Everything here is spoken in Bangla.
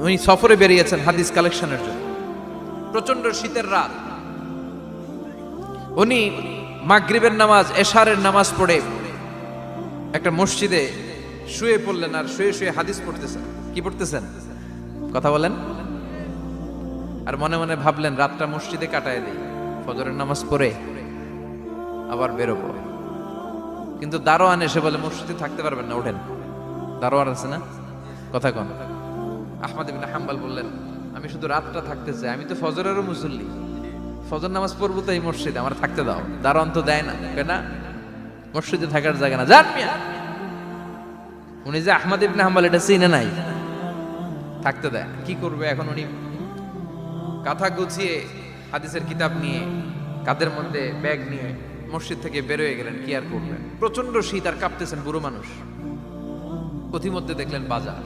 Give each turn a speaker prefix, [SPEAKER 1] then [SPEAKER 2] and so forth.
[SPEAKER 1] উনি সফরে বেরিয়েছেন হাদিস কালেকশনের জন্য। প্রচন্ড শীতের রাত, উনি মাগরিবের নামাজ, এশারের নামাজ পড়ে একটা মসজিদে শুয়ে পড়লেন, আর শুয়ে শুয়ে হাদিস পড়তেছেন। কি পড়তেছেন? কথা বলেন। আর মনে মনে ভাবলেন রাতটা মসজিদে কাটায় দেই, ফজরের নামাজ পড়ে আবার বেরোবো। কিন্তু দারোয়ান এসে বলে মসজিদে থাকতে পারবেন না, ওঠেন। দারোয়ান আছে না, কথা কন। আহমদ ইবনে হাম্বল বললেন আমি শুধু রাতটা থাকতে চাই, আমি তো ফজরেরও মুসল্লি, ফজর নামাজ পড়বো তো এই মসজিদে, আমার থাকতে দাও। দারোয়ান তো দেয় না, কেনা মসজিদে থাকার জায়গা না, যান মিয়া। উনি যে আহমদ ইবনে হাম্বল এটা চিনে নাই, থাকতে দেয়। কি করবে এখন? উনি কাঁথা গুছিয়ে হাদিসের কিতাব নিয়ে কাঁধের মধ্যে ব্যাগ নিয়ে মসজিদ থেকে বেরোয় গেলেন। কি আর করবেন, প্রচন্ড শীত, আর কাঁপতেছেন বুড়ো মানুষ। পথিমধ্যে দেখলেন বাজার,